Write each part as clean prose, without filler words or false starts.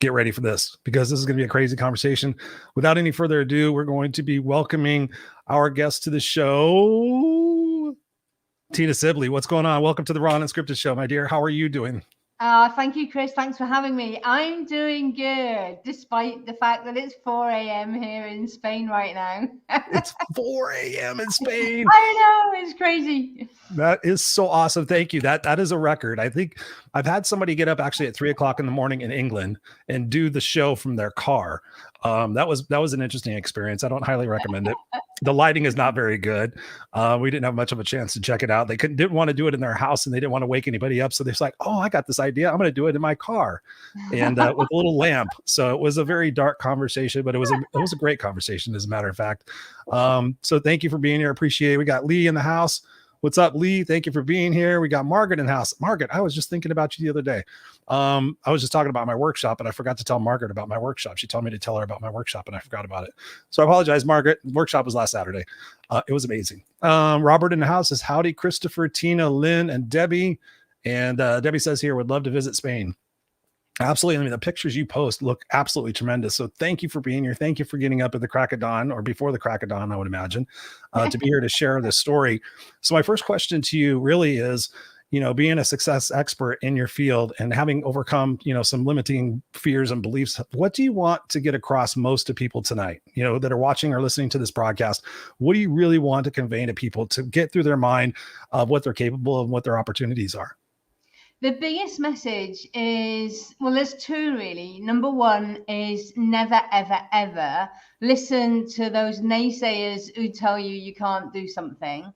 Get ready for this, because this is going to be a crazy conversation. Without any further ado, we're going to be welcoming our guest to the show, Tina Sibley. What's going on? Welcome to the Raw and Unscripted show, my dear. How are you doing? Thank you, Chris. Thanks for having me. I'm doing good, despite the fact that it's 4 a.m. here in Spain right now. It's 4 a.m. in Spain. I know, it's crazy. That is so awesome. Thank you. That is a record. I think I've had somebody get up actually at 3 o'clock in the morning in England and do the show from their car. That was an interesting experience. I don't highly recommend it. The lighting is not very good. We didn't have much of a chance to check it out. They didn't want to do it in their house, and they didn't want to wake anybody up. So they're like, "Oh, I got this idea. I'm going to do it in my car," and with a little lamp. So it was a very dark conversation, but it was a great conversation, as a matter of fact. So thank you for being here. Appreciate it. We got Lee in the house. What's up, Lee? Thank you for being here. We got Margaret in the house. Margaret, I was just thinking about you the other day. I was just talking about my workshop, and I forgot to tell Margaret about my workshop. She told me to tell her about my workshop, and I forgot about it. So I apologize, Margaret. The workshop was last Saturday. It was amazing. Robert in the house says, howdy, Christopher, Tina, Lynn, and Debbie. And Debbie says here, would love to visit Spain. Absolutely. I mean, the pictures you post look absolutely tremendous. So thank you for being here. Thank you for getting up at the crack of dawn, or before the crack of dawn, I would imagine, to be here to share this story. So my first question to you really is, being a success expert in your field and having overcome, some limiting fears and beliefs, what do you want to get across most to people tonight, that are watching or listening to this broadcast? What do you really want to convey to people to get through their mind of what they're capable of and what their opportunities are? The biggest message is, well, there's two really. Number one is never, ever, ever listen to those naysayers who tell you can't do something.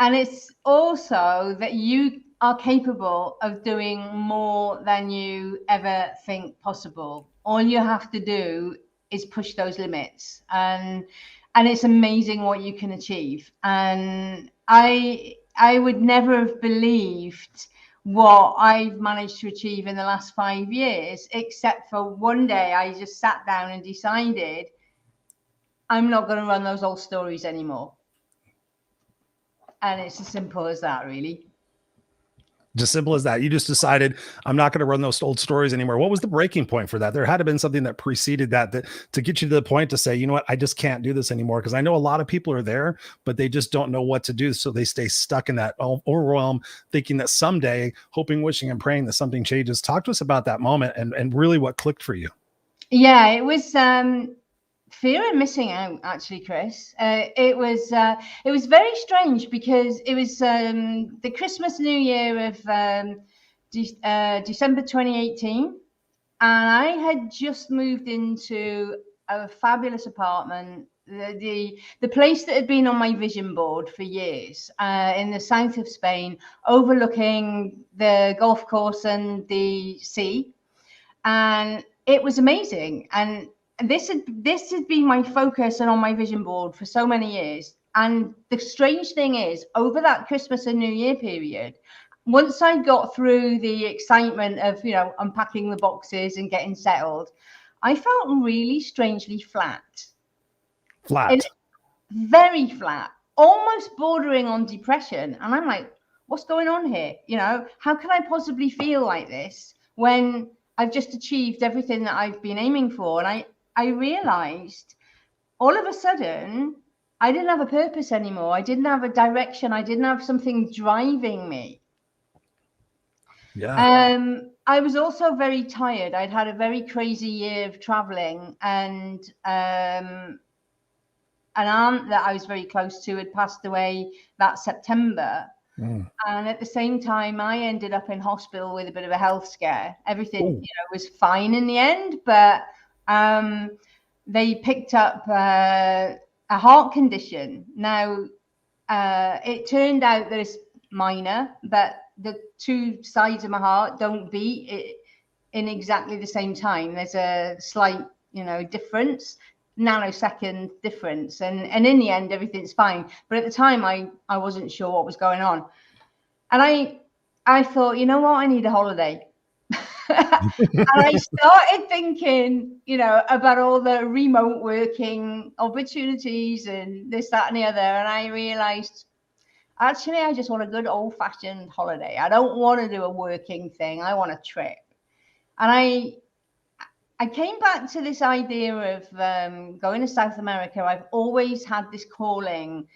And it's also that you are capable of doing more than you ever think possible. All you have to do is push those limits. And it's amazing what you can achieve. And I would never have believed what I've managed to achieve in the last 5 years, except for one day I just sat down and decided I'm not going to run those old stories anymore. And it's as simple as that, really. Just simple as that. You just decided, I'm not going to run those old stories anymore. What was the breaking point for that? There had to have been something that preceded that to get you to the point to say, you know what, I just can't do this anymore. Because I know a lot of people are there, but they just don't know what to do. So they stay stuck in that overwhelm, thinking that someday, hoping, wishing, and praying that something changes. Talk to us about that moment and really what clicked for you. Yeah, it was fear of missing out, actually, Chris. It was very strange, because it was the Christmas New Year of December 2018, and I had just moved into a fabulous apartment, the place that had been on my vision board for years, in the south of Spain, overlooking the golf course and the sea, and it was amazing. And this had been my focus and on my vision board for so many years. And the strange thing is, over that Christmas and New Year period, once I got through the excitement of, unpacking the boxes and getting settled, I felt really strangely flat. Very flat, almost bordering on depression. And I'm like, what's going on here? How can I possibly feel like this when I've just achieved everything that I've been aiming for? And I realized all of a sudden I didn't have a purpose anymore. I didn't have a direction. I didn't have something driving me. Yeah. I was also very tired. I'd had a very crazy year of traveling, and an aunt that I was very close to had passed away that September. And at the same time, I ended up in hospital with a bit of a health scare. Everything, was fine in the end, but they picked up a heart condition. Now, it turned out that it's minor, but the two sides of my heart don't beat in exactly the same time. There's a slight, difference, nanosecond difference. And in the end, everything's fine. But at the time, I wasn't sure what was going on. And I thought, you know what, I need a holiday. And I started thinking, about all the remote working opportunities and this, that, and the other. And I realized, actually, I just want a good old fashioned holiday. I don't want to do a working thing. I want a trip. And I came back to this idea of going to South America. I've always had this calling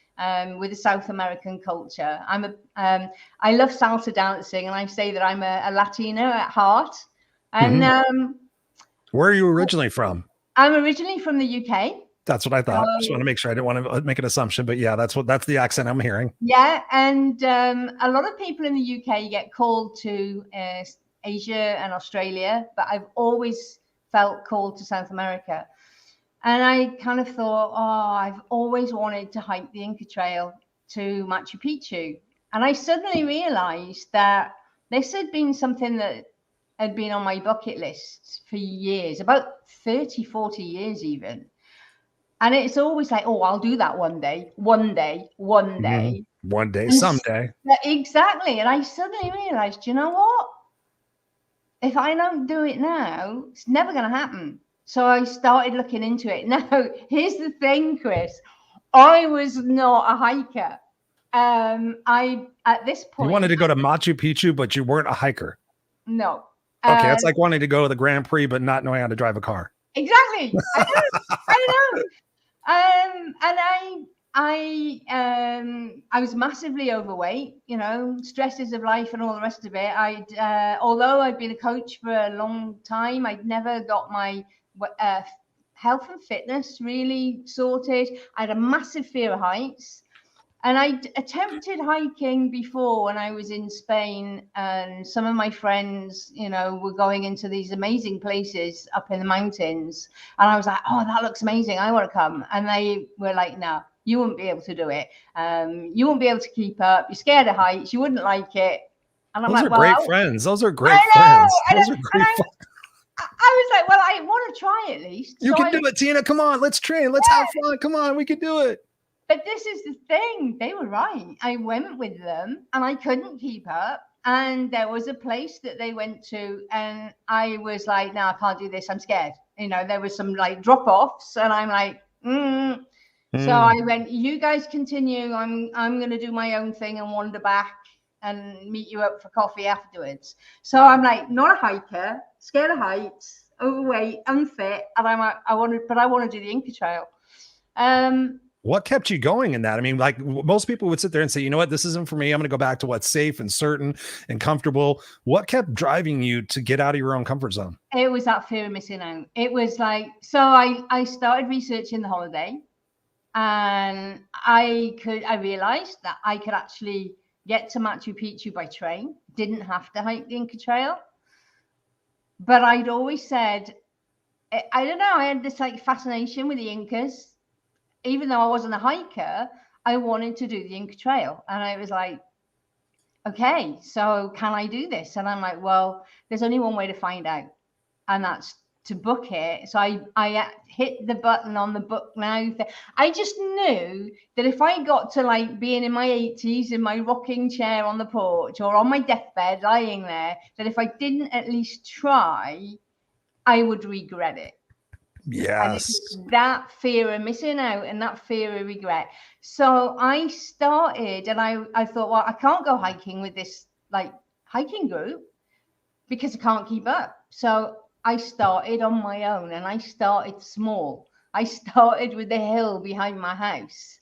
with the South American culture. I love salsa dancing, and I say that I'm a Latina at heart. And where are you originally from? I'm originally from the UK. That's what I thought. Just want to make sure. I didn't want to make an assumption, but yeah, that's the accent I'm hearing. Yeah, and a lot of people in the UK get called to Asia and Australia, but I've always felt called to South America. And I kind of thought, I've always wanted to hike the Inca Trail to Machu Picchu. And I suddenly realized that this had been something that had been on my bucket list for years, about 30, 40 years even. And it's always like, I'll do that one day, one day. One day, someday. Exactly. And I suddenly realized, you know what? If I don't do it now, it's never going to happen. So I started looking into it. Now, here's the thing, Chris. I was not a hiker. At this point, you wanted to go to Machu Picchu, but you weren't a hiker. No. Okay, it's like wanting to go to the Grand Prix, but not knowing how to drive a car. Exactly. I know. And I was massively overweight, stresses of life and all the rest of it. Although I'd been a coach for a long time, I'd never got my health and fitness really sorted. I had a massive fear of heights. And I attempted hiking before when I was in Spain, and some of my friends, were going into these amazing places up in the mountains. And I was like, that looks amazing. I want to come. And they were like, no, you wouldn't be able to do it. You won't be able to keep up. You're scared of heights. You wouldn't like it. And I'm Those are great friends. Those are great friends. Those are great friends. I was like, well, I want to try at least. You can do it, Tina. Come on, let's train. Let's have fun. Come on, we can do it. But this is the thing. They were right. I went with them and I couldn't keep up. And there was a place that they went to and I was like, no, I can't do this. I'm scared. There was some like drop-offs and I'm like, So I went, you guys continue. I'm going to do my own thing and wander back and meet you up for coffee afterwards. So I'm like, not a hiker, scared of heights, overweight, unfit. And I'm like, I want to do the Inca Trail. What kept you going in that? I mean, like most people would sit there and say, you know what, this isn't for me. I'm going to go back to what's safe and certain and comfortable. What kept driving you to get out of your own comfort zone? It was that fear of missing out. It was like, so I started researching the holiday and I realized that I could actually get to Machu Picchu by train, didn't have to hike the Inca Trail. But I'd always said, I don't know, I had this like fascination with the Incas. Even though I wasn't a hiker, I wanted to do the Inca Trail. And I was like, okay, so can I do this? And I'm like, well, there's only one way to find out. And that's to book it. So I hit the button on the book now. I just knew that if I got to like being in my 80s in my rocking chair on the porch or on my deathbed lying there, that if I didn't at least try, I would regret it. Yes. That fear of missing out and that fear of regret. So I started and I thought, well, I can't go hiking with this like hiking group because I can't keep up. So I started on my own and I started small. I started with the hill behind my house.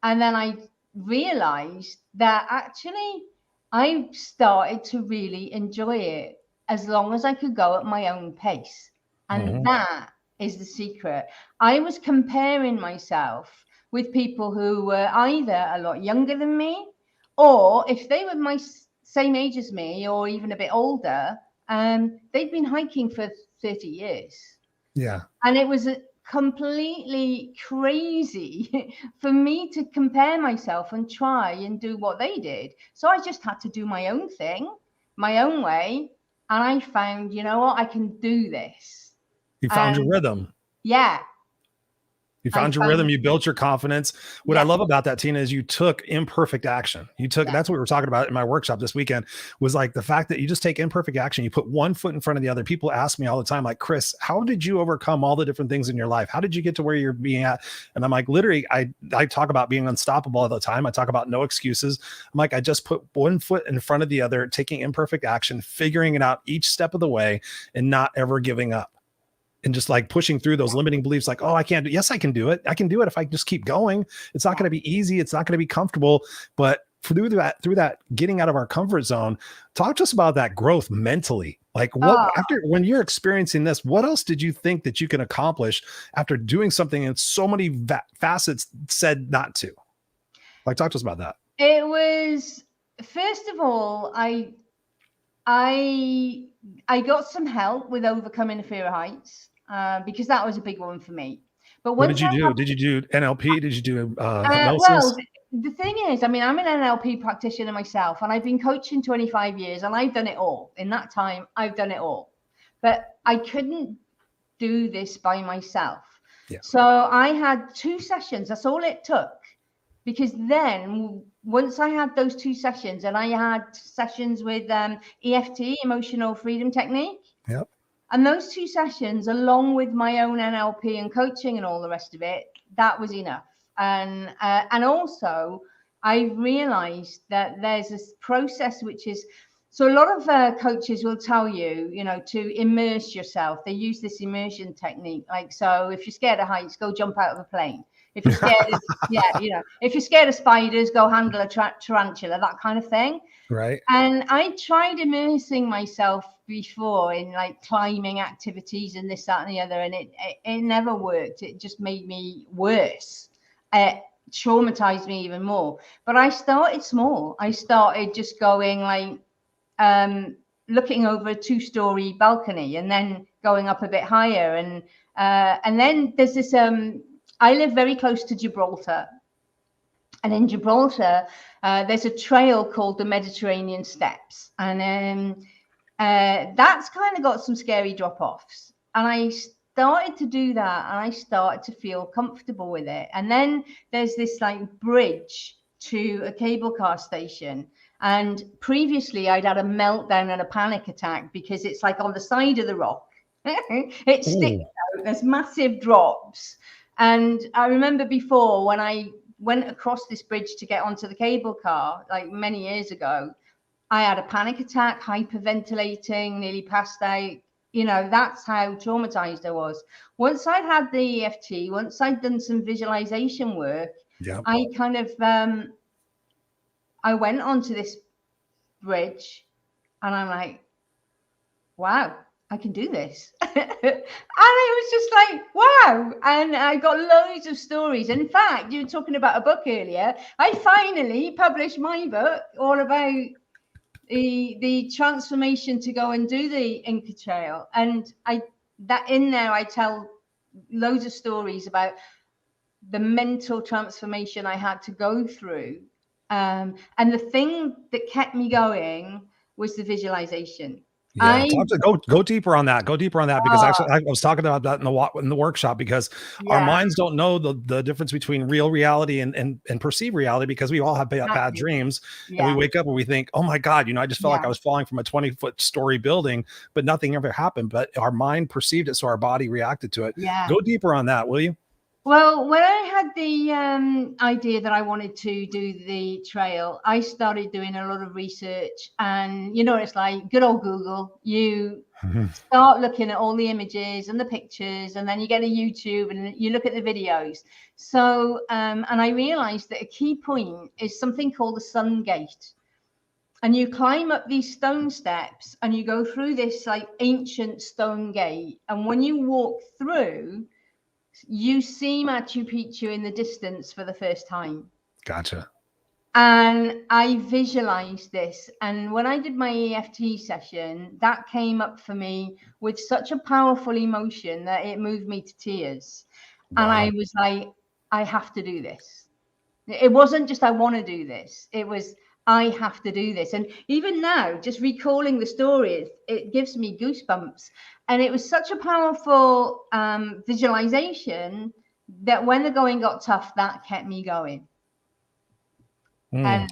And then I realized that actually I started to really enjoy it as long as I could go at my own pace. And that is the secret. I was comparing myself with people who were either a lot younger than me, or if they were my same age as me, or even a bit older, they'd been hiking for 30 years. Yeah. And it was completely crazy for me to compare myself and try and do what they did. So I just had to do my own thing, my own way. And I found, you know what, I can do this. You found your rhythm. Yeah. You found your rhythm. You built your confidence. What I love about that, Tina, is you took imperfect action. That's what we were talking about in my workshop this weekend, was like the fact that you just take imperfect action. You put one foot in front of the other. People ask me all the time, like, Chris, how did you overcome all the different things in your life? How did you get to where you're being at? And I'm like, literally, I talk about being unstoppable all the time. I talk about no excuses. I'm like, I just put one foot in front of the other, taking imperfect action, figuring it out each step of the way and not ever giving up. and just like pushing through those limiting beliefs, like, oh, I can't do, yes, I can do it. I can do it if I just keep going. It's not going to be easy. It's not going to be comfortable, but through that getting out of our comfort zone, talk to us about that growth mentally. Like what, after, when you're experiencing this, what else did you think that you can accomplish after doing something in so many facets said not to? Like, talk to us about that. It was, first of all, I got some help with overcoming the fear of heights, because that was a big one for me. But what did you do? Did you do NLP? Did you do hypnosis? Well, the thing is, I mean, I'm an NLP practitioner myself, and I've been coaching 25 years, and I've done it all. In that time, I've done it all. But I couldn't do this by myself. Yeah. So I had 2 sessions. That's all it took. Because then once I had those 2 sessions, and I had sessions with EFT, emotional freedom technique. Yep. And those 2 sessions, along with my own NLP and coaching and all the rest of it, that was enough. And also I realized that there's this process, which is, so a lot of coaches will tell you, you know, to immerse yourself. They use this immersion technique. Like, so if you're scared of heights, go jump out of a plane. If you're scared of, if you're scared of spiders, go handle a tarantula, that kind of thing. Right. And I tried immersing myself before in like climbing activities and this, that, and the other, and it never worked. It just made me worse. It traumatized me even more. But I started small. I started just going like looking over a 2-story balcony, and then going up a bit higher, and then there's this I live very close to Gibraltar, and in Gibraltar there's a trail called the Mediterranean Steps, and that's kind of got some scary drop-offs, and I started to do that, and I started to feel comfortable with it. And then there's this like bridge to a cable car station, and previously I'd had a meltdown and a panic attack because it's like on the side of the rock. It sticks out, there's massive drops. And I remember before, when I went across this bridge to get onto the cable car, like many years ago, I had a panic attack, hyperventilating, nearly passed out. You know, that's how traumatized I was. Once I'd had the EFT, once I'd done some visualization work, I kind of, I went onto this bridge, and I'm like, wow, I can do this. And it was just like, wow. And I got loads of stories. In fact, you were talking about a book earlier. I finally published my book all about the transformation to go and do the Inca Trail. And in there, I tell loads of stories about the mental transformation I had to go through. And the thing that kept me going was the visualization. Yeah, go deeper on that. Go deeper on that, because actually I was talking about that in the workshop, because our minds don't know the difference between real reality and perceived reality, because we all have bad dreams, and we wake up and we think, oh my God, you know, I just felt like I was falling from a 20-foot story building, but nothing ever happened. But our mind perceived it, so our body reacted to it. Go deeper on that, will you? Well, when I had the idea that I wanted to do the trail, I started doing a lot of research, and you know, it's like good old Google. You start looking at all the images and the pictures, and then you get a YouTube and you look at the videos. So, and I realized that a key point is something called the Sun Gate. And you climb up these stone steps, and you go through this like ancient stone gate. And when you walk through, you see Machu Picchu in the distance for the first time. Gotcha. And I visualized this. And when I did my EFT session, that came up for me with such a powerful emotion that it moved me to tears. Wow. And I was like, I have to do this. It wasn't just I want to do this. It was, I have to do this. And even now, just recalling the story, it gives me goosebumps. And it was such a powerful visualization that when the going got tough, that kept me going. And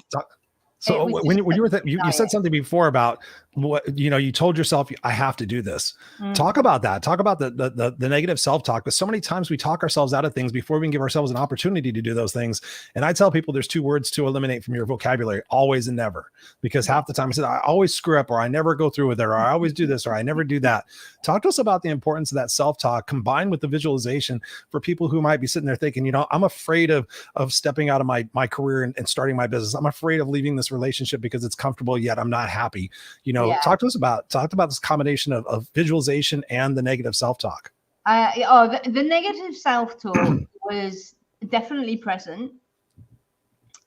so when you were you said something before about what, you told yourself, I have to do this. Talk about that. Talk about the negative self-talk. But so many times we talk ourselves out of things before we can give ourselves an opportunity to do those things. And I tell people there's 2 words to eliminate from your vocabulary: always and never. Because half the time I said, I always screw up, or I never go through with it, or I always do this, or I never do that. Talk to us about the importance of that self-talk combined with the visualization for people who might be sitting there thinking, I'm afraid of stepping out of my career and starting my business. I'm afraid of leaving this relationship because it's comfortable, yet I'm not happy. Talk to us about this combination of visualization and the negative self-talk. The negative self-talk was definitely present.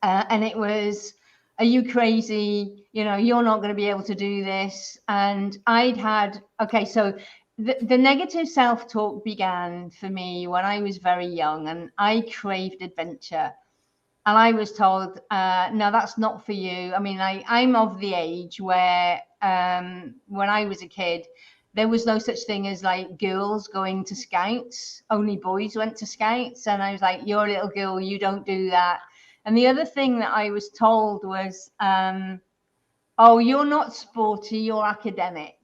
And it was, are you crazy? You're not going to be able to do this. And so the negative self-talk began for me when I was very young, and I craved adventure. And I was told, no, that's not for you. I mean, I'm of the age where when I was a kid, there was no such thing as like girls going to scouts. Only boys went to scouts. And I was like, you're a little girl, you don't do that. And the other thing that I was told was, oh, you're not sporty, you're academic.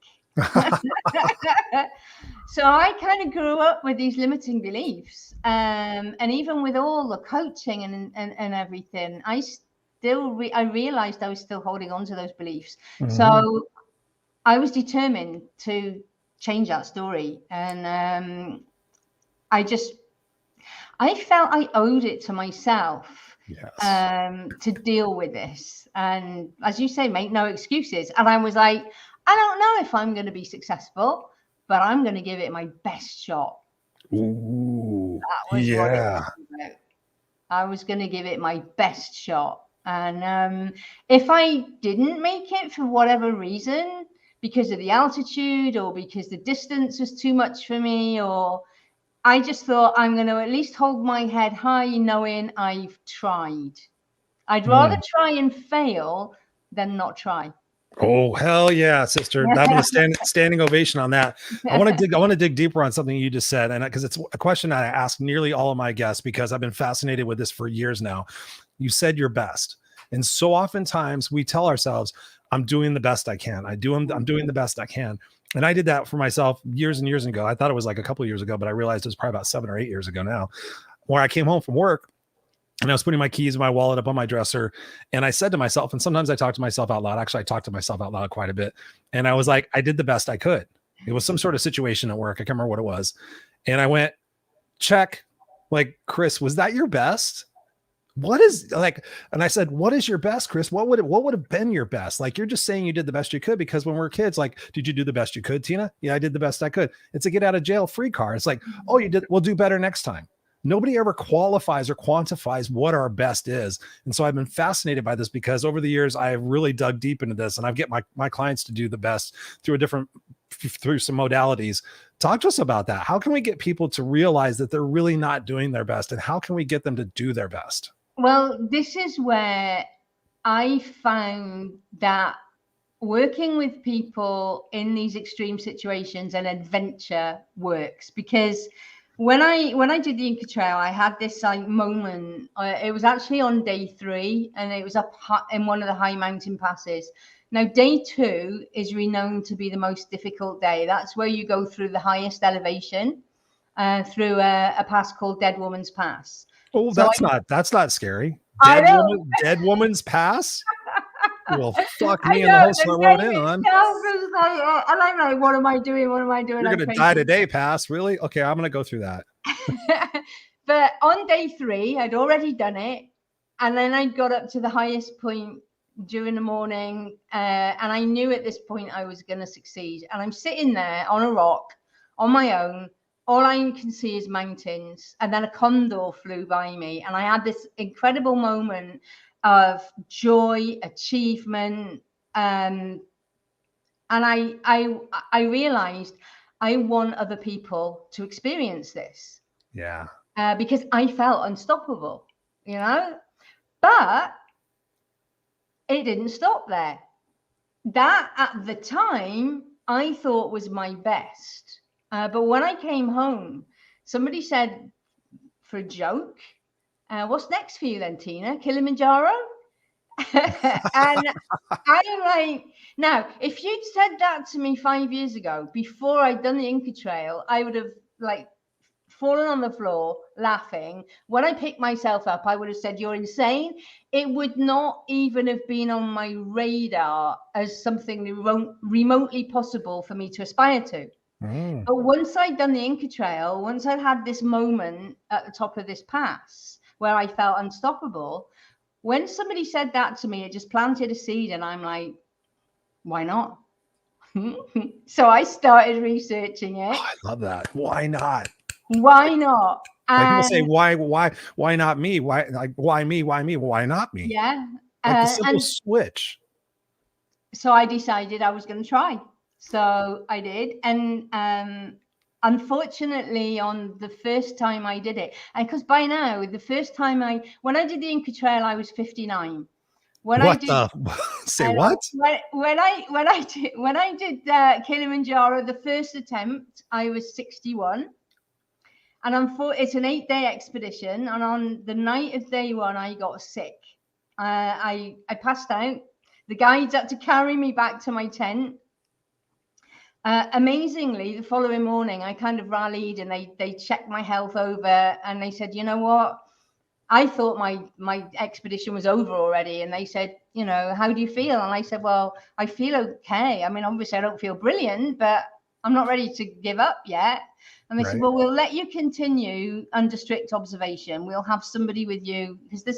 So I kind of grew up with these limiting beliefs, and even with all the coaching and everything, I realized I was still holding on to those beliefs. So I was determined to change that story, and I felt I owed it to myself. Yes. To deal with this, and as you say, make no excuses. And I was like, I don't know if I'm going to be successful, but I'm going to give it my best shot. Ooh, that was what it was about. I was going to give it my best shot. And if I didn't make it for whatever reason, because of the altitude or because the distance was too much for me, or I just thought I'm going to at least hold my head high knowing I've tried. I'd rather try and fail than not try. Oh, hell yeah, sister. That'd be a standing ovation on that. I want to dig deeper on something you just said. And because it's a question I ask nearly all of my guests, because I've been fascinated with this for years now. You said your best. And so oftentimes we tell ourselves, I'm doing the best I can. I'm doing the best I can. And I did that for myself years and years ago. I thought it was like a couple of years ago, but I realized it was probably about 7 or 8 years ago now, where I came home from work and I was putting my keys and my wallet up on my dresser. And I said to myself, and sometimes I talk to myself out loud. Actually, I talk to myself out loud quite a bit. And I was like, I did the best I could. It was some sort of situation at work. I can't remember what it was. And I went, check. Like, Chris, was that your best? What is like, and I said, what is your best, Chris? What would have been your best? Like, you're just saying you did the best you could, because when we're kids, like, did you do the best you could, Tina? Yeah, I did the best I could. It's a get out of jail free card. It's like, oh, you did. We'll do better next time. Nobody ever qualifies or quantifies what our best is. And so I've been fascinated by this, because over the years, I have really dug deep into this, and I've get my clients to do the best through some modalities. Talk to us about that. How can we get people to realize that they're really not doing their best, and how can we get them to do their best? Well, this is where I found that working with people in these extreme situations and adventure works, because when I did the Inca Trail, I had this like moment. It was actually on day 3, and it was up in one of the high mountain passes. Now, day 2 is renowned to be the most difficult day. That's where you go through the highest elevation, through a pass called Dead Woman's Pass. Oh, so that's not scary. Dead Woman's Pass. Well, fuck me and the host I wrote in on. And I'm like, what am I doing? What am I doing? You're going to die today, Pass. Really? Okay, I'm going to go through that. But on day 3, I'd already done it. And then I got up to the highest point during the morning. And I knew at this point I was going to succeed. And I'm sitting there on a rock on my own. All I can see is mountains. And then a condor flew by me. And I had this incredible moment of joy, achievement, and I realized I want other people to experience this. Yeah. Because I felt unstoppable, but it didn't stop there. That at the time I thought was my best. But when I came home, somebody said, for a joke, what's next for you then, Tina? Kilimanjaro? And I'm like, now, if you'd said that to me 5 years ago, before I'd done the Inca Trail, I would have like fallen on the floor laughing. When I picked myself up, I would have said, you're insane. It would not even have been on my radar as something remotely possible for me to aspire to. But once I'd done the Inca Trail, once I'd had this moment at the top of this pass where I felt unstoppable, when somebody said that to me, it just planted a seed, and I'm like, why not? So I started researching it. Oh, I love that. Why not? Why not? Like people say, why not me? Why me? Why me? Why not me? Yeah. Like the simple switch. So I decided I was going to try. So I did. And unfortunately, on the first time I did it, and because by now, the first time when I did the Inca Trail, I was 59. When What I did, say what? When I did Kilimanjaro, the first attempt, I was 61. And it's an 8-day expedition. And on the night of day one, I got sick. I passed out. The guides had to carry me back to my tent. Amazingly, the following morning, I kind of rallied, and they checked my health over, and they said, you know what? I thought my expedition was over already. And they said, you know, how do you feel? And I said, well, I feel okay. I mean, obviously I don't feel brilliant, but I'm not ready to give up yet. And they said, well, we'll let you continue under strict observation. We'll have somebody with you, because there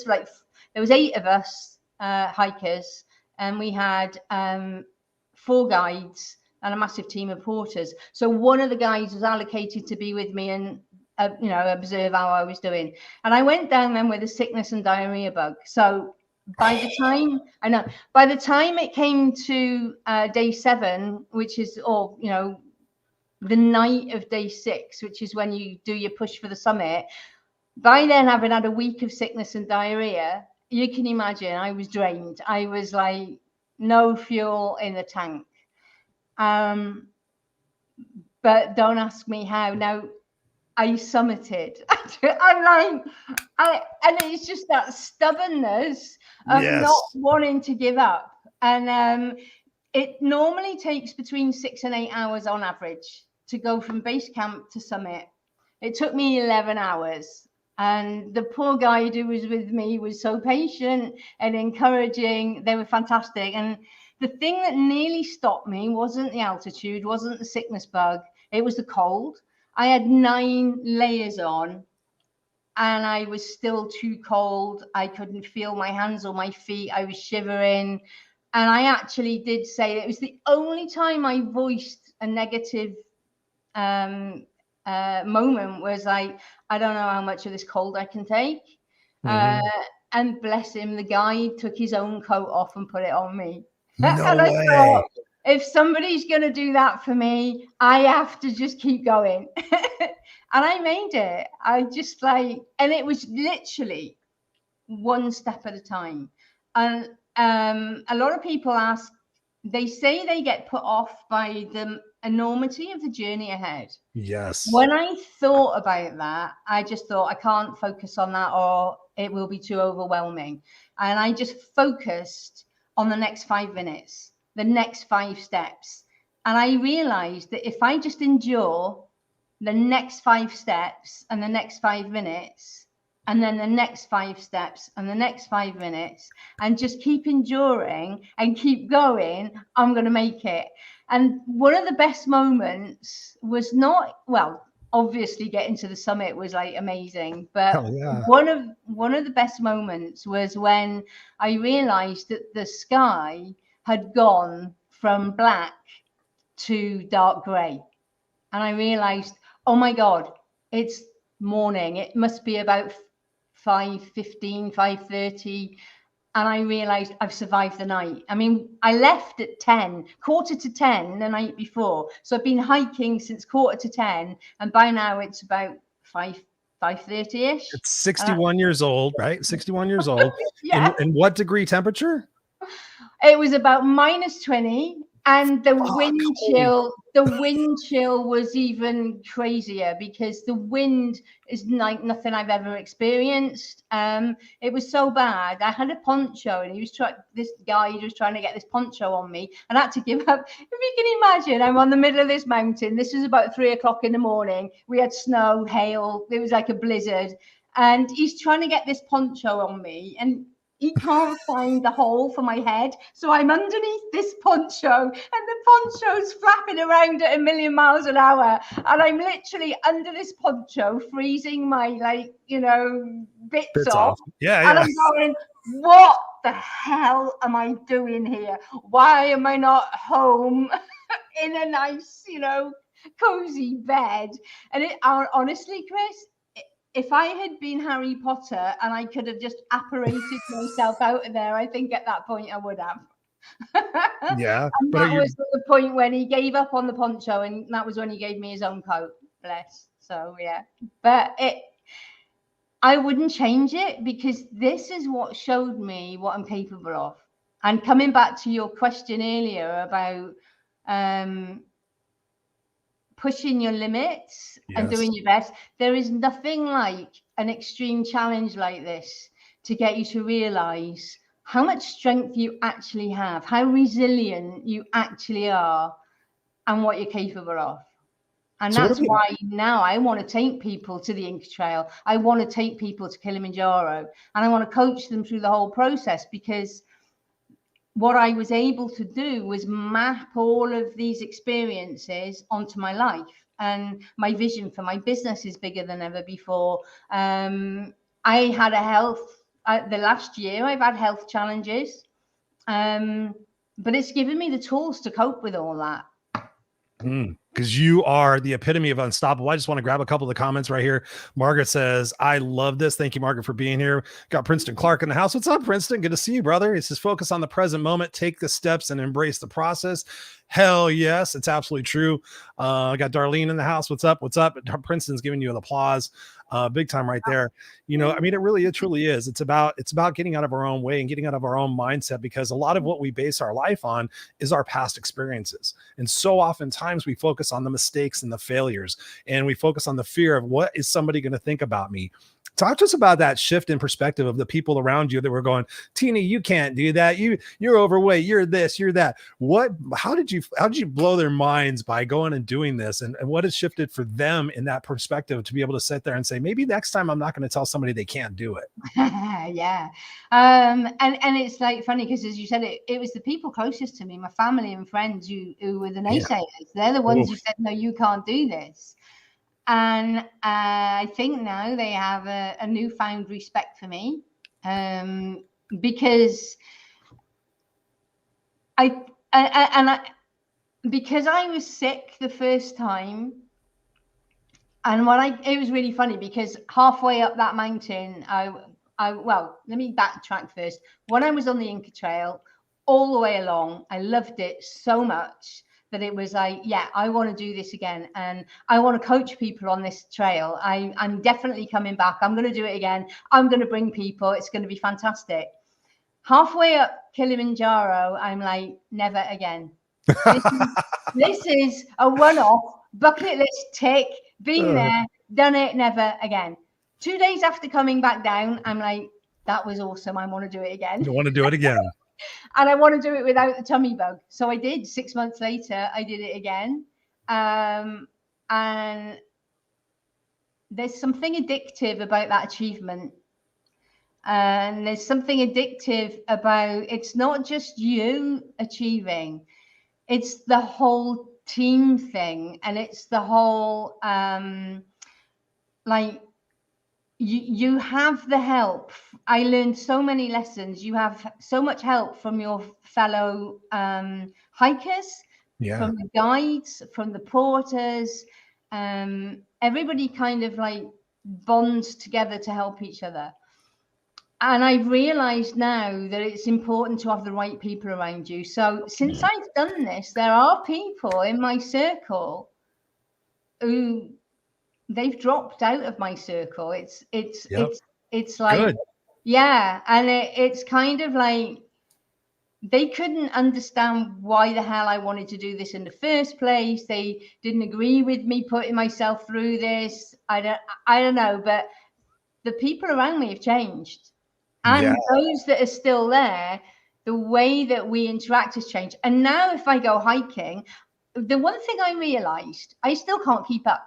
was 8 of us hikers, and we had 4 guides and a massive team of porters. So one of the guides was allocated to be with me and observe how I was doing. And I went down then with a sickness and diarrhea bug. So by the time it came to day 7, which is the night of day 6, which is when you do your push for the summit, by then, having had a week of sickness and diarrhea, you can imagine I was drained. I was like, no fuel in the tank. But don't ask me how. Now, I summited. And it's just that stubbornness of not wanting to give up. And it normally takes between 6 and 8 hours on average to go from base camp to summit. It took me 11 hours. And the poor guide who was with me was so patient and encouraging. They were fantastic. And the thing that nearly stopped me wasn't the altitude, wasn't the sickness bug. It was the cold. I had 9 layers on, and I was still too cold. I couldn't feel my hands or my feet. I was shivering. And I actually did say it was the only time I voiced a negative moment, was like, I don't know how much of this cold I can take. And bless him, the guide took his own coat off and put it on me. No and I way. thought, if somebody's going to do that for me, I have to just keep going. And I made it. And it was literally one step at a time. And a lot of people ask, they say they get put off by the enormity of the journey ahead. Yes. When I thought about that, I just thought, I can't focus on that, or it will be too overwhelming. And I just focused on the next 5 minutes, the next 5 steps. And I realized that if I just endure the next 5 steps and the next 5 minutes, and then the next 5 steps and the next 5 minutes, and just keep enduring and keep going, I'm going to make it. And one of the best moments was not, well, obviously getting to the summit was like amazing, but one of the best moments was when I realized that the sky had gone from black to dark gray. And I realized, oh my God, it's morning. It must be about 5:15, 5:30. And I realized I've survived the night. I mean, I left at 10:45 the night before. So I've been hiking since 10:45. And by now it's about 5:30-ish. It's 61 years old, right? 61 years old. Yeah. In what degree temperature? It was about -20. And the wind chill was even crazier because the wind is like nothing I've ever experienced. It was so bad. I had a poncho, and this guy was trying to get this poncho on me, and I had to give up. If you can imagine, I'm on the middle of this mountain. This was about 3 o'clock in the morning. We had snow, hail. It was like a blizzard, and he's trying to get this poncho on me, and he can't find the hole for my head. So I'm underneath this poncho, and the poncho's flapping around at 1,000,000 miles an hour. And I'm literally under this poncho, freezing my, bits off. Yeah. And I'm going, what the hell am I doing here? Why am I not home in a nice, cozy bed? And honestly, Chris, if I had been Harry Potter and I could have just apparated myself out of there, I think at that point I would have. Yeah. And that was the point when he gave up on the poncho, and that was when he gave me his own coat. Bless. So yeah. But I wouldn't change it, because this is what showed me what I'm capable of. And coming back to your question earlier about pushing your limits and doing your best. There is nothing like an extreme challenge like this to get you to realize how much strength you actually have, how resilient you actually are, and what you're capable of. And that's why now I want to take people to the Inca Trail. I want to take people to Kilimanjaro, and I want to coach them through the whole process, because what I was able to do was map all of these experiences onto my life, and my vision for my business is bigger than ever before. I had the last year I've had health challenges, but it's given me the tools to cope with all that. Because you are the epitome of unstoppable. I just want to grab a couple of the comments right here. Margaret says, I love this. Thank you, Margaret, for being here. Got Princeton Clark in the house. What's up, Princeton? Good to see you, brother. He says, focus on the present moment, take the steps, and embrace the process. Hell yes, it's absolutely true. I got Darlene in the house. What's up? What's up? Princeton's giving you an applause. Big time right there. It truly is. It's about getting out of our own way and getting out of our own mindset, because a lot of what we base our life on is our past experiences. And so oftentimes we focus on the mistakes and the failures, and we focus on the fear of what is somebody going to think about me. Talk to us about that shift in perspective of the people around you that were going, Tina, you can't do that. You're overweight. You're this, you're that. How did you blow their minds by going and doing this? And what has shifted for them in that perspective to be able to sit there and say, maybe next time I'm not going to tell somebody they can't do it. Yeah. And it's like funny, because as you said, it was the people closest to me, my family and friends who were the naysayers. Yeah. They're the ones who said, no, you can't do this. And I think now they have a newfound respect for me, because because I was sick the first time. And it was really funny, because halfway up that mountain, well, let me backtrack first. When I was on the Inca Trail, all the way along, I loved it so much that it was like, yeah, I want to do this again. And I want to coach people on this trail. I'm definitely coming back. I'm going to do it again. I'm going to bring people. It's going to be fantastic. Halfway up Kilimanjaro, I'm like, never again. This is a one-off, bucket list tick, been there, done it, never again. 2 days after coming back down, I'm like, that was awesome. I want to do it again. You want to do it again. And I want to do it without the tummy bug. So I did. 6 months later, I did it again. And there's something addictive about that achievement. And there's something addictive about, it's not just you achieving, it's the whole team thing. And it's the whole, you have the help. I learned so many lessons. You have so much help from your fellow hikers, from the guides, from the porters. Everybody kind of bonds together to help each other. And I've realized now that it's important to have the right people around you. So since I've done this, there are people in my circle who they've dropped out of my circle. It's like, good. Yeah. And it's kind of like they couldn't understand why the hell I wanted to do this in the first place. They didn't agree with me putting myself through this. I don't know, but the people around me have changed. And those that are still there, the way that we interact has changed. And now if I go hiking, the one thing I realized, I still can't keep up.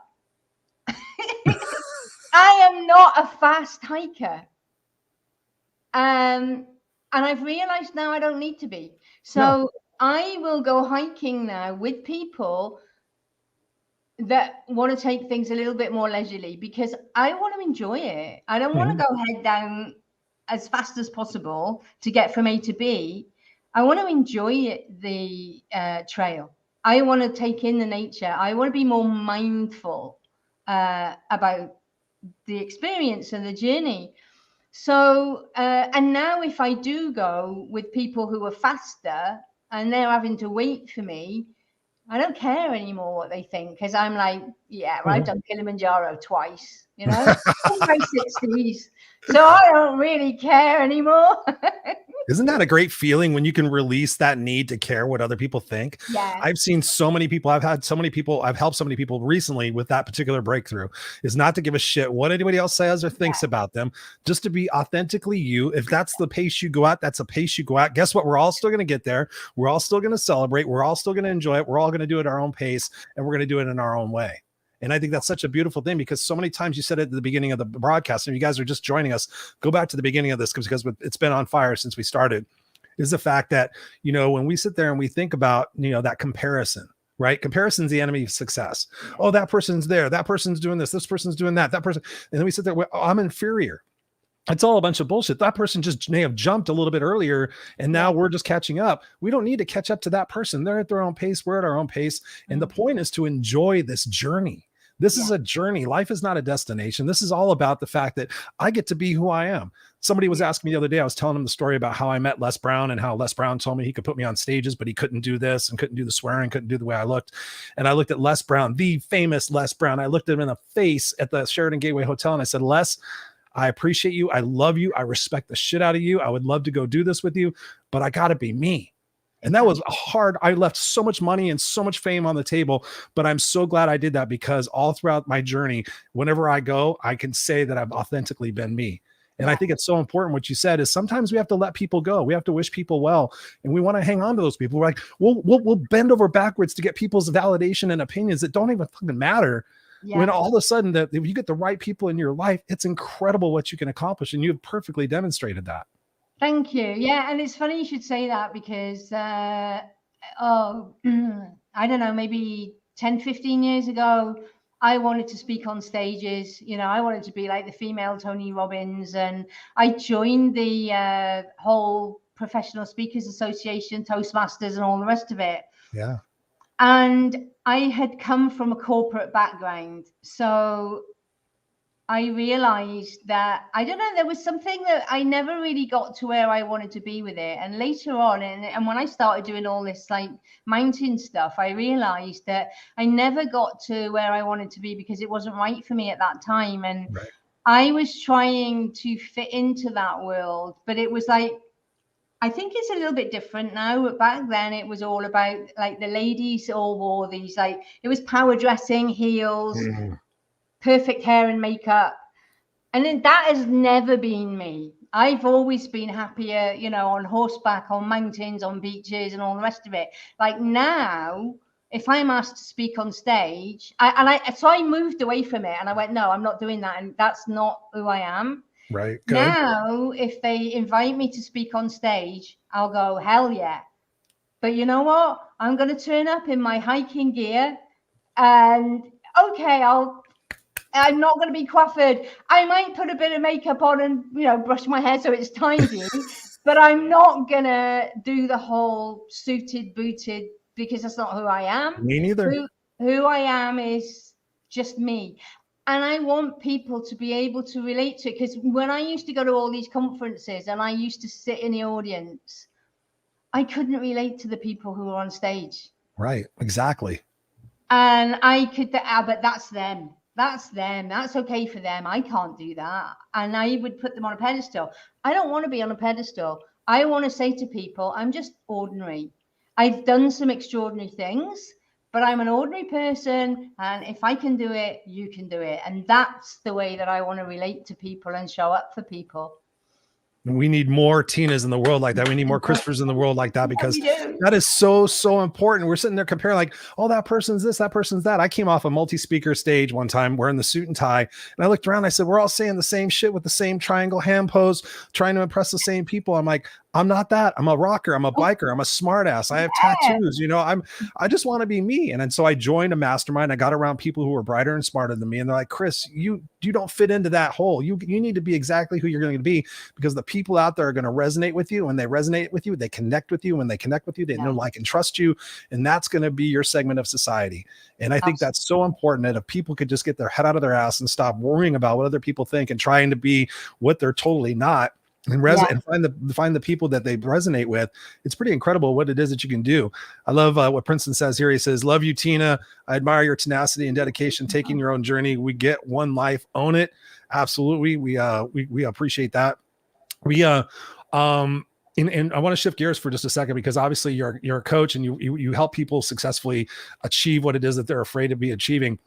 I am not a fast hiker. And I've realized now I don't need to be. So I will go hiking now with people that want to take things a little bit more leisurely, because I want to enjoy it. I don't want to go head down as fast as possible to get from A to B. I want to enjoy the trail. I want to take in the nature. I want to be more mindful about the experience and the journey. So, and now if I do go with people who are faster and they're having to wait for me, I don't care anymore what they think, because I'm like, yeah, well, I've done Kilimanjaro twice, you know, in my 60s. So I don't really care anymore. Isn't that a great feeling when you can release that need to care what other people think? Yeah. I've seen so many people, I've helped so many people recently with that particular breakthrough, is not to give a shit what anybody else says or thinks about them, just to be authentically you. If that's the pace you go at, that's a pace you go at. Guess what? We're all still going to get there. We're all still going to celebrate. We're all still going to enjoy it. We're all going to do it at our own pace, and we're going to do it in our own way. And I think that's such a beautiful thing, because so many times you said it at the beginning of the broadcast, and you guys are just joining us, go back to the beginning of this, because it's been on fire since we started, is the fact that, you know, when we sit there and we think about, you know, that comparison, right? Comparison's the enemy of success. Oh, that person's there. That person's doing this. This person's doing that. That person. And then we sit there, well, I'm inferior. It's all a bunch of bullshit. That person just may have jumped a little bit earlier, and now we're just catching up. We don't need to catch up to that person. They're at their own pace. We're at our own pace. And the point is to enjoy this journey. This is a journey. Life is not a destination. This is all about the fact that I get to be who I am. Somebody was asking me the other day, I was telling them the story about how I met Les Brown, and how Les Brown told me he could put me on stages, but he couldn't do this and couldn't do the swearing, couldn't do the way I looked. And I looked at Les Brown, the famous Les Brown. I looked at him in the face at the Sheraton Gateway Hotel, and I said, Les, I appreciate you. I love you. I respect the shit out of you. I would love to go do this with you, but I got to be me. And that was hard. I left so much money and so much fame on the table, but I'm so glad I did that, because all throughout my journey, whenever I go, I can say that I've authentically been me. And I think it's so important. What you said is sometimes we have to let people go. We have to wish people well, and we want to hang on to those people. We're like, we'll bend over backwards to get people's validation and opinions that don't even fucking matter. When all of a sudden that if you get the right people in your life, it's incredible what you can accomplish. And you've perfectly demonstrated that. Thank you. Yeah. And it's funny you should say that, because, I don't know, maybe 10, 15 years ago, I wanted to speak on stages. You know, I wanted to be like the female Tony Robbins. And I joined the whole Professional Speakers Association, Toastmasters, and all the rest of it. Yeah. And I had come from a corporate background. So I realized that, I don't know, there was something that I never really got to where I wanted to be with it. And later on, and when I started doing all this like mountain stuff, I realized that I never got to where I wanted to be because it wasn't right for me at that time. And I was trying to fit into that world, but it was like, I think it's a little bit different now, but back then it was all about like the ladies all wore these, like it was power dressing, heels, perfect hair and makeup. And then that has never been me. I've always been happier, you know, on horseback, on mountains, on beaches, and all the rest of it. Like now, if I'm asked to speak on stage, so I moved away from it, and I went, no, I'm not doing that, and that's not who I am. Right. Good. Now, if they invite me to speak on stage, I'll go, hell yeah. But you know what? I'm going to turn up in my hiking gear, and okay, I'm not going to be coiffed. I might put a bit of makeup on and, you know, brush my hair so it's tidy, but I'm not going to do the whole suited, booted, because that's not who I am. Me neither. Who I am is just me. And I want people to be able to relate to it, because when I used to go to all these conferences and I used to sit in the audience, I couldn't relate to the people who were on stage. Right. Exactly. And I could, but that's them. That's them. That's okay for them. I can't do that. And I would put them on a pedestal. I don't want to be on a pedestal. I want to say to people, I'm just ordinary. I've done some extraordinary things, but I'm an ordinary person. And if I can do it, you can do it. And that's the way that I want to relate to people and show up for people. We need more Tinas in the world like that. We need more Christophers in the world like that, because that is so, so important. We're sitting there comparing like, oh, that person's this, that person's that. I came off a multi-speaker stage one time wearing the suit and tie, and I looked around, I said, we're all saying the same shit with the same triangle hand pose, trying to impress the same people. I'm like, I'm not that. I'm a rocker. I'm a biker. I'm a smartass. I have tattoos. You know, I just want to be me. And so I joined a mastermind. I got around people who were brighter and smarter than me. And they're like, Chris, you don't fit into that hole. You need to be exactly who you're going to be, because the people out there are going to resonate with you. When they resonate with you, they connect with you. When they connect with you, they know, like, and trust you. And that's going to be your segment of society. And I think that's so important, that if people could just get their head out of their ass and stop worrying about what other people think and trying to be what they're totally not, and and find the people that they resonate with, it's pretty incredible what it is that you can do. I love what Princeton says here. He says, love you, Tina. I admire your tenacity and dedication, taking your own journey. We get one life, own it. Absolutely. We appreciate that. And I want to shift gears for just a second, because obviously you're a coach and you help people successfully achieve what it is that they're afraid to be achieving.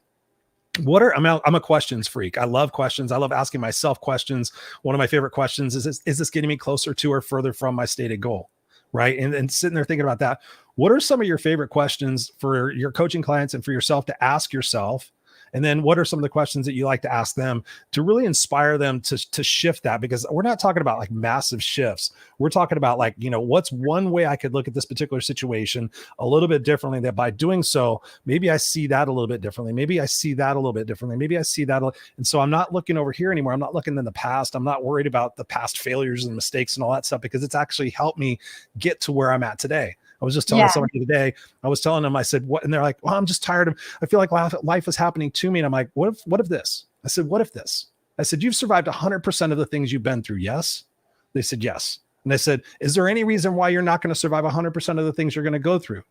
I'm a questions freak. I love questions. I love asking myself questions. One of my favorite questions is this getting me closer to or further from my stated goal? Right. And sitting there thinking about that, what are some of your favorite questions for your coaching clients and for yourself to ask yourself? And then what are some of the questions that you like to ask them to really inspire them to shift that? Because we're not talking about like massive shifts. We're talking about like, you know, what's one way I could look at this particular situation a little bit differently, that by doing so, maybe I see that a little bit differently. Maybe I see that a little bit differently. Maybe I see that. And so I'm not looking over here anymore. I'm not looking in the past. I'm not worried about the past failures and mistakes and all that stuff, because it's actually helped me get to where I'm at today. I was just telling somebody today, I was telling them, I said, what? And they're like, well, I'm just tired I feel like life is happening to me. And I'm like, what if this? I said, what if this? I said, you've survived 100% of the things you've been through. Yes. They said, yes. And I said, is there any reason why you're not going to survive 100% of the things you're going to go through?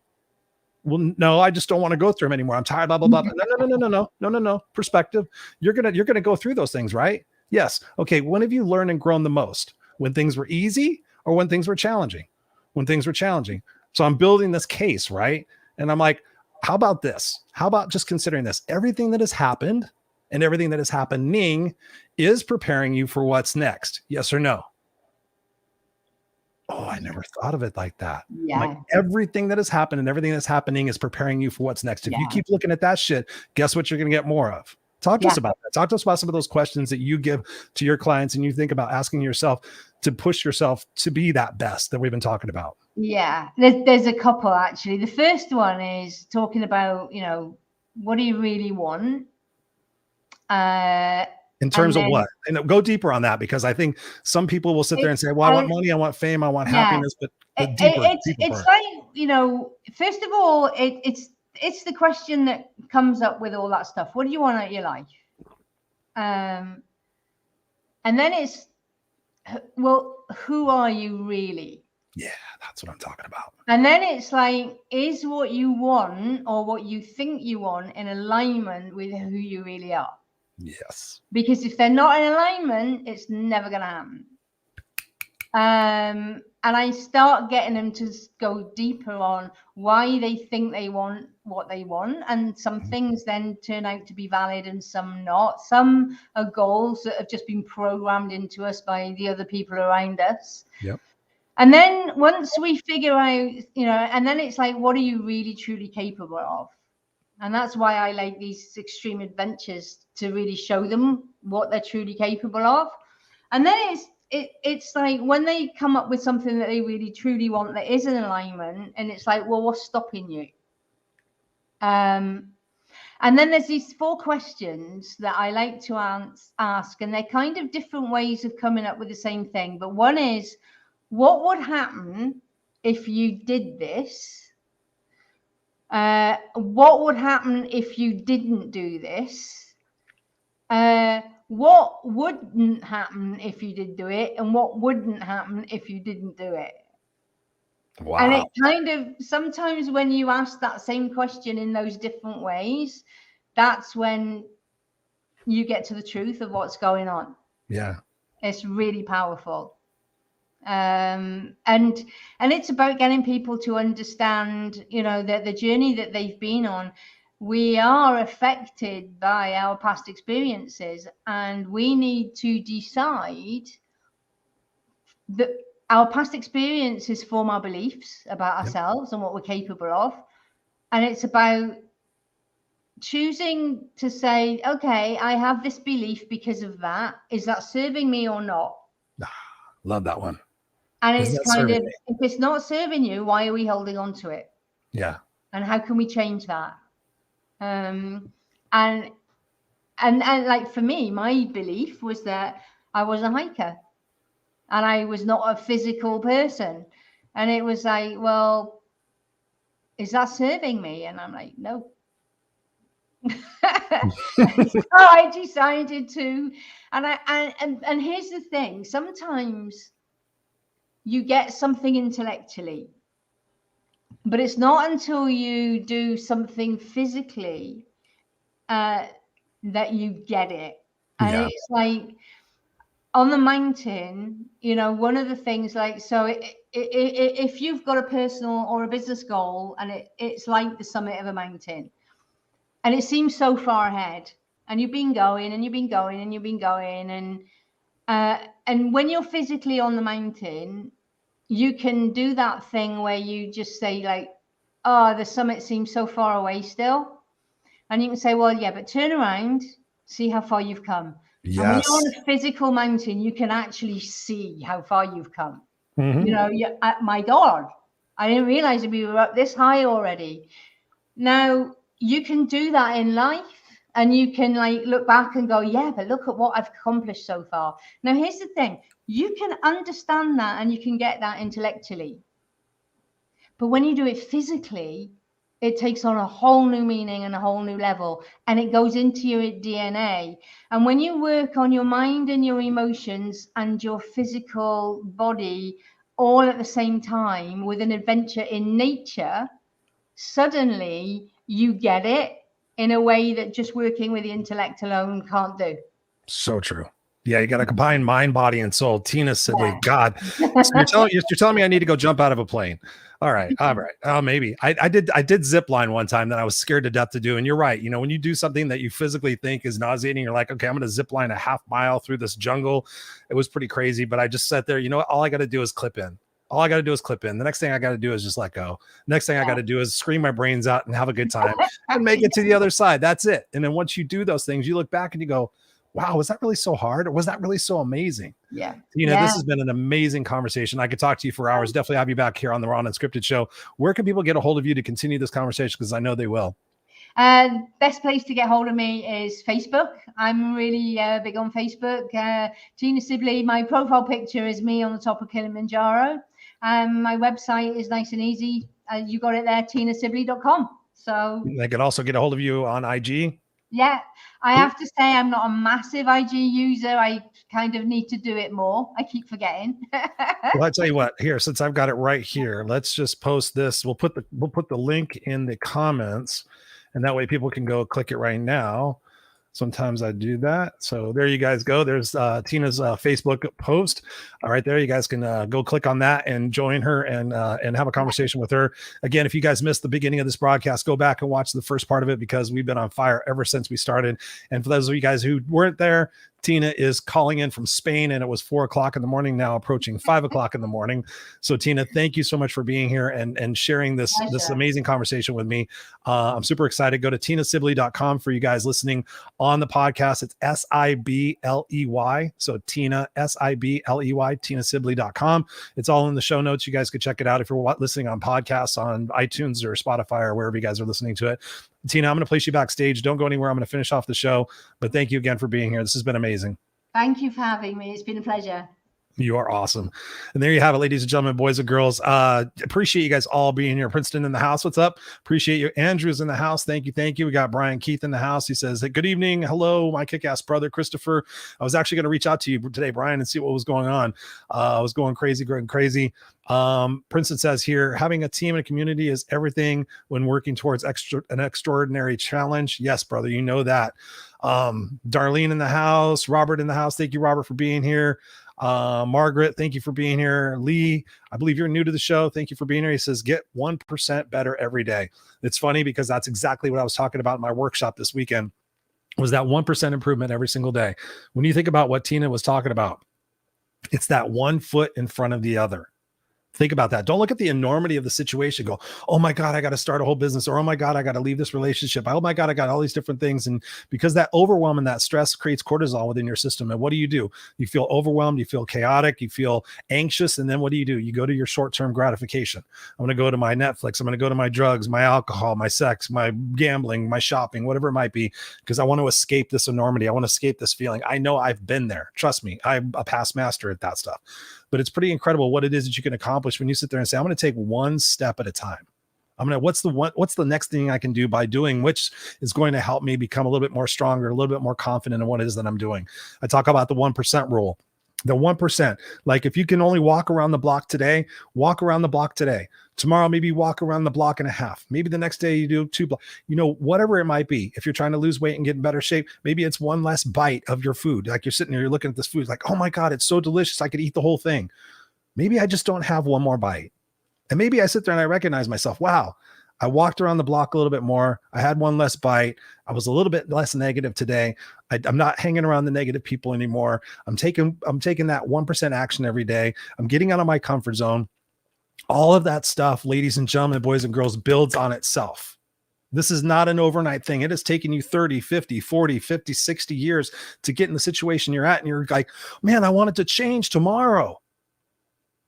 Well, no, I just don't want to go through them anymore. I'm tired, blah, blah, blah. No. Perspective. You're going to go through those things, right? Yes. Okay. When have you learned and grown the most? When things were easy or when things were challenging? When things were challenging. So I'm building this case, right? And I'm like, how about this? How about just considering this? Everything that has happened and everything that is happening is preparing you for what's next. Yes or no? Oh, I never thought of it like that. Yeah. Like everything that has happened and everything that's happening is preparing you for what's next. If you keep looking at that shit, guess what you're going to get more of? Talk to us about that. Talk to us about some of those questions that you give to your clients and you think about asking yourself to push yourself to be that best that we've been talking about. Yeah, there's a couple actually. The first one is talking about, you know, what do you really want? In terms of what? And go deeper on that, because I think some people will sit there and say, well, I want money, I want fame, I want happiness, but deeper. It's like, you know, first of all, it's the question that comes up with all that stuff. What do you want out of your life? And then it's, well, who are you really? Yeah, that's what I'm talking about. And then it's like, is what you want or what you think you want in alignment with who you really are? Yes. Because if they're not in alignment, it's never going to happen. And I start getting them to go deeper on why they think they want what they want. And some things then turn out to be valid and some not. Some are goals that have just been programmed into us by the other people around us. Yep. And then once we figure out, you know, and then it's like, what are you really truly capable of? And that's why I like these extreme adventures, to really show them what they're truly capable of. And then it's like when they come up with something that they really truly want that is in alignment, and it's like, well, what's stopping you? And then there's these 4 questions that I like to ask, and they're kind of different ways of coming up with the same thing. But one is, what would happen if you did this? What would happen if you didn't do this? What wouldn't happen if you did do it? And what wouldn't happen if you didn't do it? Wow. And it kind of, sometimes when you ask that same question in those different ways, that's when you get to the truth of what's going on. Yeah. It's really powerful. And it's about getting people to understand, you know, that the journey that they've been on, we are affected by our past experiences, and we need to decide that our past experiences form our beliefs about ourselves and what we're capable of. And it's about choosing to say, okay, I have this belief because of that. Is that serving me or not? Love that one. And it's kind of, if it's not serving you, why are we holding on to it? Yeah. And how can we change that? And like for me, my belief was that I was a hiker and I was not a physical person. And it was like, well, is that serving me? And I'm like, no. So I decided to, and here's the thing, sometimes you get something intellectually, but it's not until you do something physically that you get it. And it's like on the mountain, you know, one of the things, like, so if you've got a personal or a business goal and it's like the summit of a mountain and it seems so far ahead, and you've been going and you've been going and you've been going, and when you're physically on the mountain, you can do that thing where you just say like, oh, the summit seems so far away still. And you can say, well, yeah, but turn around, see how far you've come. Yes. And when you're on a physical mountain, you can actually see how far you've come. Mm-hmm. You know, my God, I didn't realize we were up this high already. Now, you can do that in life, and you can like look back and go, yeah, but look at what I've accomplished so far. Now, here's the thing. You can understand that and you can get that intellectually. But when you do it physically, it takes on a whole new meaning and a whole new level, and it goes into your DNA. And when you work on your mind and your emotions and your physical body all at the same time with an adventure in nature, suddenly you get it in a way that just working with the intellect alone can't do. So true. Yeah, you got to combine mind, body, and soul. Tina Sibley, God. So you're telling me I need to go jump out of a plane. All right. Oh, maybe. I did zip line one time that I was scared to death to do. And you're right. You know, when you do something that you physically think is nauseating, you're like, okay, I'm going to zip line a half mile through this jungle. It was pretty crazy, but I just sat there. You know what? All I got to do is clip in. All I got to do is clip in. The next thing I got to do is just let go. Next thing I got to do is scream my brains out and have a good time and make it to the other side. That's it. And then once you do those things, you look back and you go, wow, was that really so hard? Or was that really so amazing? Yeah. You know, this has been an amazing conversation. I could talk to you for hours. Definitely have you back here on the Raw Unscripted show. Where can people get a hold of you to continue this conversation? Because I know they will. Best place to get hold of me is Facebook. I'm really big on Facebook. Tina Sibley, my profile picture is me on the top of Kilimanjaro. My website is nice and easy. You got it there, tinasibley.com. So they can also get a hold of you on IG. Yeah, I have to say I'm not a massive IG user. I kind of need to do it more. I keep forgetting. Well, I tell you what, here, since I've got it right here, let's just post this. We'll put the link in the comments, and that way people can go click it right now. Sometimes I do that. So there you guys go. There's Tina's Facebook post. All right, there you guys can go click on that and join her and have a conversation with her. Again, if you guys missed the beginning of this broadcast, go back and watch the first part of it because we've been on fire ever since we started. And for those of you guys who weren't there, Tina is calling in from Spain, and it was 4:00 in the morning, now approaching 5:00 in the morning. So Tina, thank you so much for being here and sharing this amazing conversation with me. I'm super excited. Go to tinasibley.com for you guys listening on the podcast. It's Sibley. So Tina, Sibley, tinasibley.com. It's all in the show notes. You guys could check it out if you're listening on podcasts on iTunes or Spotify or wherever you guys are listening to it. Tina, I'm going to place you backstage. Don't go anywhere. I'm going to finish off the show. But thank you again for being here. This has been amazing. Thank you for having me. It's been a pleasure. You are awesome. And there you have it, ladies and gentlemen, boys and girls. Appreciate you guys all being here. Princeton in the house. What's up? Appreciate you. Andrew's in the house. Thank you. Thank you. We got Brian Keith in the house. He says, good evening. Hello, my kick-ass brother, Christopher. I was actually going to reach out to you today, Brian, and see what was going on. I was going crazy. Princeton says here, having a team and a community is everything when working towards an extraordinary challenge. Yes, brother, you know that. Darlene in the house, Robert in the house. Thank you, Robert, for being here. Margaret, thank you for being here. Lee, I believe you're new to the show. Thank you for being here. He says, get 1% better every day. It's funny because that's exactly what I was talking about in my workshop this weekend, was that 1% improvement every single day. When you think about what Tina was talking about, it's that 1 foot in front of the other. Think about that. Don't look at the enormity of the situation. Go, oh my God, I got to start a whole business, or oh my God, I got to leave this relationship. Oh my God, I got all these different things. And because that overwhelm and that stress creates cortisol within your system. And what do? You feel overwhelmed, you feel chaotic, you feel anxious. And then what do? You go to your short-term gratification. I'm going to go to my Netflix. I'm going to go to my drugs, my alcohol, my sex, my gambling, my shopping, whatever it might be, because I want to escape this enormity. I want to escape this feeling. I know I've been there. Trust me, I'm a past master at that stuff. But it's pretty incredible what it is that you can accomplish when you sit there and say, I'm going to take one step at a time. What's the next thing I can do by doing, which is going to help me become a little bit more stronger, a little bit more confident in what it is that I'm doing. I talk about the 1% rule. The 1%, like if you can only walk around the block today, walk around the block today. Tomorrow, maybe walk around the block and a half. Maybe the next day you do 2 blocks, whatever it might be. If you're trying to lose weight and get in better shape, maybe it's one less bite of your food. Like you're sitting there, you're looking at this food, like, oh my God, it's so delicious. I could eat the whole thing. Maybe I just don't have one more bite. And maybe I sit there and I recognize myself. Wow, I walked around the block a little bit more. I had one less bite. I was a little bit less negative today. I'm not hanging around the negative people anymore. I'm taking that 1% action every day. I'm getting out of my comfort zone. All of that stuff, ladies and gentlemen, boys and girls, builds on itself. This is not an overnight thing. It has taken you 30, 50, 40, 50, 60 years to get in the situation you're at. And you're like, man, I want it to change tomorrow.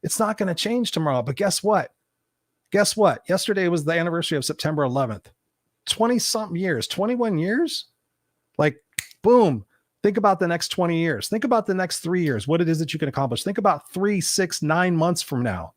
It's not going to change tomorrow. But guess what? Yesterday was the anniversary of September 11th. 20-something years, 21 years. Like, boom. Think about the next 20 years. Think about the next 3 years, what it is that you can accomplish. Think about 3, 6, 9 months from now.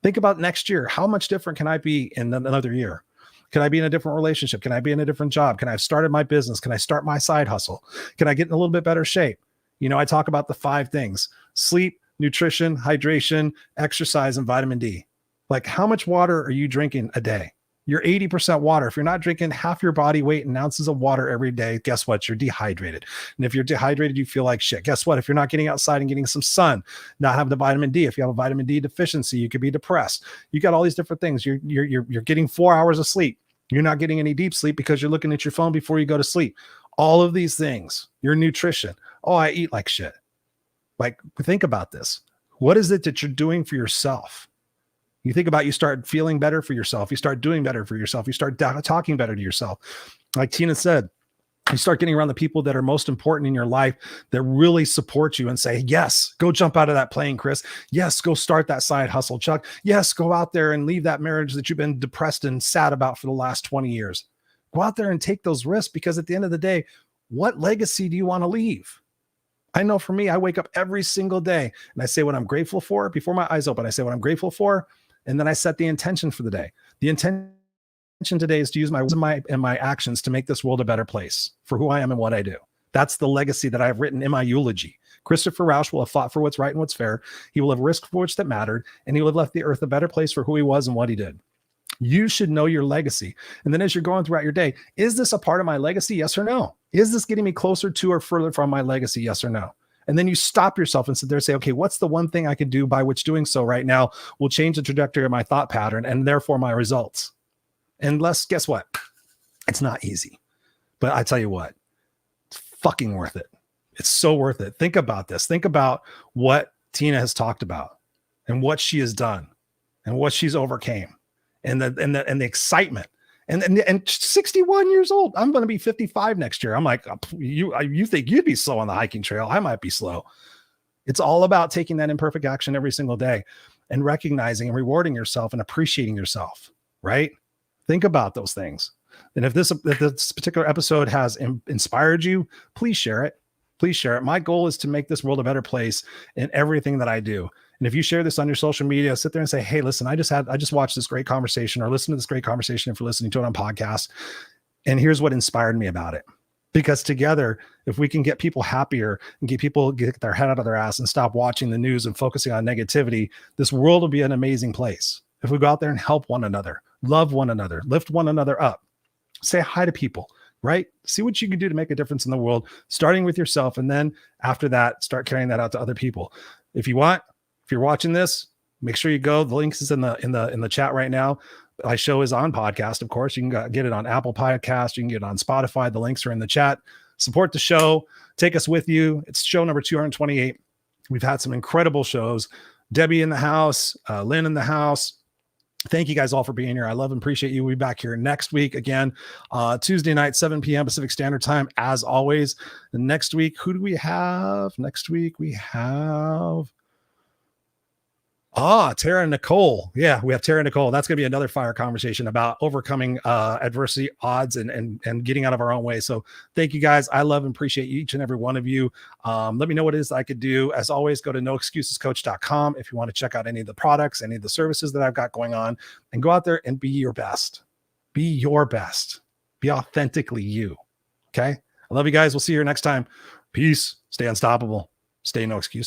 Think about next year. How much different can I be in another year? Can I be in a different relationship? Can I be in a different job? Can I have started my business? Can I start my side hustle? Can I get in a little bit better shape? I talk about the 5 things: sleep, nutrition, hydration, exercise, and vitamin D. Like, how much water are you drinking a day? You're 80% water. If you're not drinking half your body weight in ounces of water every day, guess what? You're dehydrated. And if you're dehydrated, you feel like shit. Guess what? If you're not getting outside and getting some sun, not having the vitamin D, if you have a vitamin D deficiency, you could be depressed. You got all these different things. You're getting 4 hours of sleep. You're not getting any deep sleep because you're looking at your phone before you go to sleep. All of these things, your nutrition. Oh, I eat like shit. Like, think about this. What is it that you're doing for yourself? You think about, you start feeling better for yourself. You start doing better for yourself. You start talking better to yourself. Like Tina said, you start getting around the people that are most important in your life, that really support you and say, yes, go jump out of that plane, Chris. Yes, go start that side hustle, Chuck. Yes, go out there and leave that marriage that you've been depressed and sad about for the last 20 years. Go out there and take those risks, because at the end of the day, what legacy do you want to leave? I know for me, I wake up every single day and I say what I'm grateful for. Before my eyes open, I say what I'm grateful for. And then I set the intention for the day. The intention today is to use my wisdom and my actions to make this world a better place for who I am and what I do. That's the legacy that I've written in my eulogy. Christopher Rausch will have fought for what's right and what's fair. He will have risked for which that mattered. And he will have left the earth a better place for who he was and what he did. You should know your legacy. And then as you're going throughout your day, is this a part of my legacy? Yes or no? Is this getting me closer to or further from my legacy? Yes or no? And then you stop yourself and sit there and say, okay, what's the one thing I can do by which doing so right now will change the trajectory of my thought pattern and therefore my results? And guess what? It's not easy. But I tell you what, it's fucking worth it. It's so worth it. Think about this. Think about what Tina has talked about and what she has done and what she's overcame and the excitement. And 61 years old. I'm going to be 55 next year. I'm like, you think you'd be slow on the hiking trail? I might be slow. It's all about taking that imperfect action every single day and recognizing and rewarding yourself and appreciating yourself, right? Think about those things. And if this particular episode has inspired you, please share it. Please share it. My goal is to make this world a better place in everything that I do. And if you share this on your social media, sit there and say, hey, listen, I just watched this great conversation, or listen to this great conversation if you're listening to it on podcast. And here's what inspired me about it. Because together, if we can get people happier and get their head out of their ass and stop watching the news and focusing on negativity, this world will be an amazing place. If we go out there and help one another, love one another, lift one another up, say hi to people, right? See what you can do to make a difference in the world, starting with yourself. And then after that, start carrying that out to other people. if you're watching this, make sure you go. The link is in the chat right now. My show is on podcast, of course. You can get it on Apple Podcast. You can get it on Spotify. The links are in the chat. Support the show. Take us with you. It's show number 228. We've had some incredible shows. Debbie in the house, Lynn in the house. Thank you guys all for being here. I love and appreciate you. We'll be back here next week again, Tuesday night, 7 p.m. Pacific Standard Time, as always. And next week, who do we have? Next week, we have Tara Nicole. Yeah, we have Tara Nicole. That's going to be another fire conversation about overcoming adversity, odds, and getting out of our own way. So thank you guys. I love and appreciate each and every one of you. Let me know what it is I could do. As always, go to noexcusescoach.com if you want to check out any of the products, any of the services that I've got going on, and go out there and be your best. Be your best. Be authentically you. Okay? I love you guys. We'll see you here next time. Peace. Stay unstoppable. Stay no excuses.